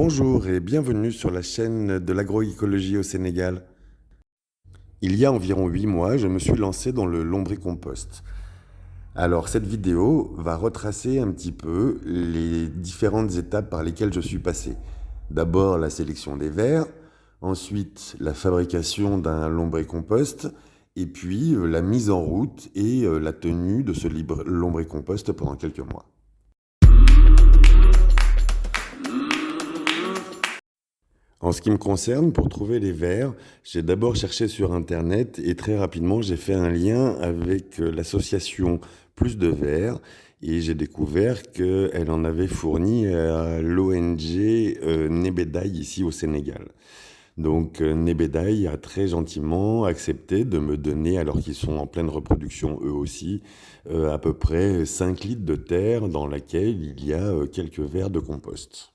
Bonjour et bienvenue sur la chaîne de l'agroécologie au Sénégal. Il y a environ 8 mois, je me suis lancé dans le lombricompost. Alors cette vidéo va retracer un petit peu les différentes étapes par lesquelles je suis passé. D'abord la sélection des vers, ensuite la fabrication d'un lombricompost, et puis la mise en route et la tenue de ce lombricompost pendant quelques mois. En ce qui me concerne, pour trouver les vers, j'ai d'abord cherché sur Internet et très rapidement j'ai fait un lien avec l'association Plus de Vers et j'ai découvert qu'elle en avait fourni à l'ONG Nebedaï ici au Sénégal. Donc Nebedaï a très gentiment accepté de me donner, alors qu'ils sont en pleine reproduction eux aussi, à peu près 5 litres de terre dans laquelle il y a quelques vers de compost.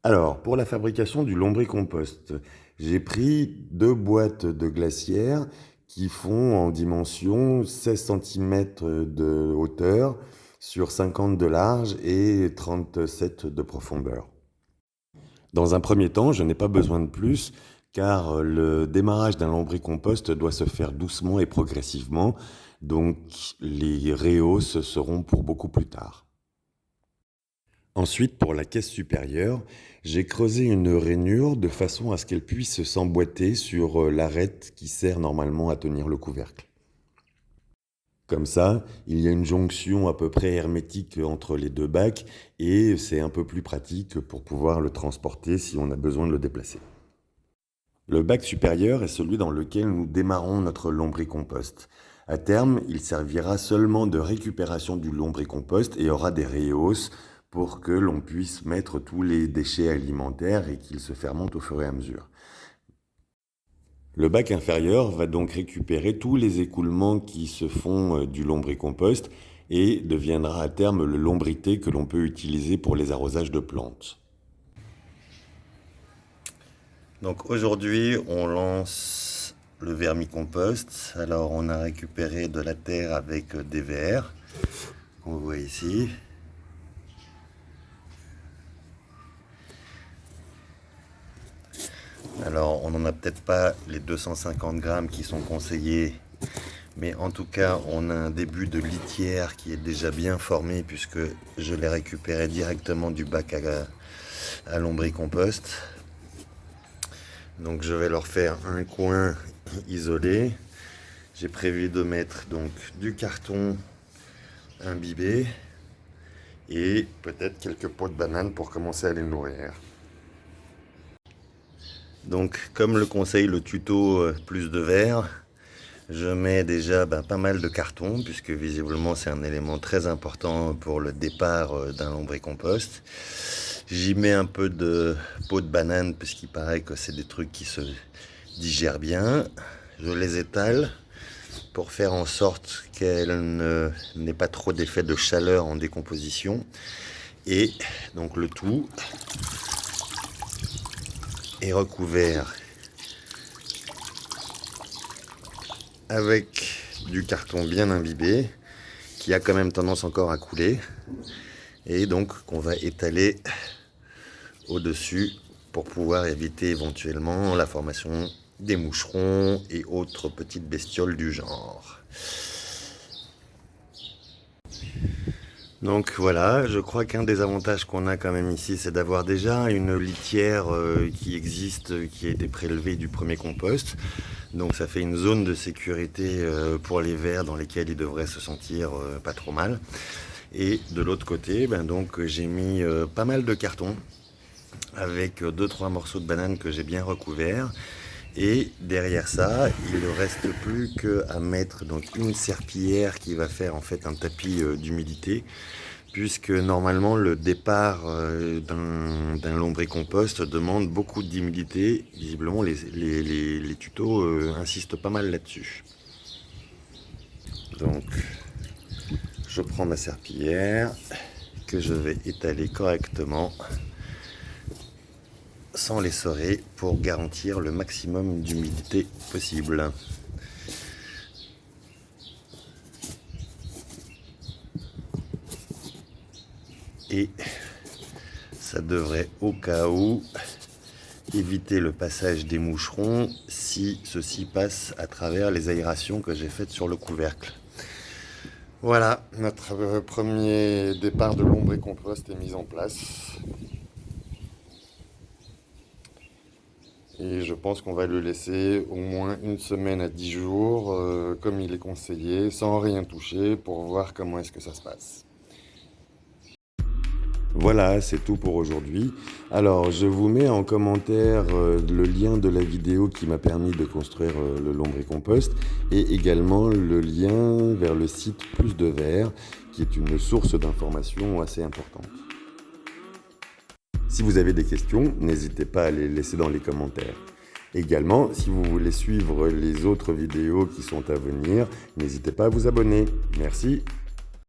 Alors, pour la fabrication du lombricompost, j'ai pris 2 boîtes de glacière qui font en dimension 16 cm de hauteur sur 50 de large et 37 de profondeur. Dans un premier temps, je n'ai pas besoin de plus car le démarrage d'un lombricompost doit se faire doucement et progressivement, donc les rehausses seront pour beaucoup plus tard. Ensuite, pour la caisse supérieure, j'ai creusé une rainure de façon à ce qu'elle puisse s'emboîter sur l'arête qui sert normalement à tenir le couvercle. Comme ça, il y a une jonction à peu près hermétique entre les 2 bacs et c'est un peu plus pratique pour pouvoir le transporter si on a besoin de le déplacer. Le bac supérieur est celui dans lequel nous démarrons notre lombricompost. À terme, il servira seulement de récupération du lombricompost et aura des rehausses pour que l'on puisse mettre tous les déchets alimentaires et qu'ils se fermentent au fur et à mesure. Le bac inférieur va donc récupérer tous les écoulements qui se font du lombricompost et deviendra à terme le lombrité que l'on peut utiliser pour les arrosages de plantes. Donc aujourd'hui, on lance le vermicompost. Alors on a récupéré de la terre avec des vers, qu'on voit ici. Alors, on n'en a peut-être pas les 250 grammes qui sont conseillés, mais en tout cas, on a un début de litière qui est déjà bien formé puisque je l'ai récupéré directement du bac à lombricompost. Donc, je vais leur faire un coin isolé. J'ai prévu de mettre donc du carton imbibé et peut-être quelques pots de banane pour commencer à les nourrir. Donc, comme le conseille le tuto Plus de Vers, je mets déjà pas mal de carton, puisque visiblement c'est un élément très important pour le départ d'un lombricompost. J'y mets un peu de peau de banane, puisqu'il paraît que c'est des trucs qui se digèrent bien. Je les étale pour faire en sorte qu'elles n'aient pas trop d'effet de chaleur en décomposition. Et donc le tout est recouvert avec du carton bien imbibé qui a quand même tendance encore à couler et donc qu'on va étaler au-dessus pour pouvoir éviter éventuellement la formation des moucherons et autres petites bestioles du genre. Donc voilà, je crois qu'un des avantages qu'on a quand même ici, c'est d'avoir déjà une litière qui existe, qui a été prélevée du premier compost. Donc ça fait une zone de sécurité pour les vers dans lesquels ils devraient se sentir pas trop mal. Et de l'autre côté, donc j'ai mis pas mal de carton avec 2-3 morceaux de banane que j'ai bien recouverts. Et derrière ça, il ne reste plus qu'à mettre donc une serpillière qui va faire en fait un tapis d'humidité, puisque normalement le départ d'un lombricompost demande beaucoup d'humidité. Visiblement les tutos insistent pas mal là-dessus. Donc je prends ma serpillière que je vais étaler correctement sans l'essorer pour garantir le maximum d'humidité possible. et ça devrait au cas où éviter le passage des moucherons si ceux-ci passent à travers les aérations que j'ai faites sur le couvercle. Voilà, notre premier départ de lombricompost est mis en place. Et je pense qu'on va le laisser au moins une semaine à 10 jours, comme il est conseillé, sans rien toucher, pour voir comment est-ce que ça se passe. Voilà, c'est tout pour aujourd'hui. Alors, je vous mets en commentaire le lien de la vidéo qui m'a permis de construire le lombricompost et également le lien vers le site Plus de Verre, qui est une source d'information assez importante. Si vous avez des questions, n'hésitez pas à les laisser dans les commentaires. Également, si vous voulez suivre les autres vidéos qui sont à venir, n'hésitez pas à vous abonner. Merci.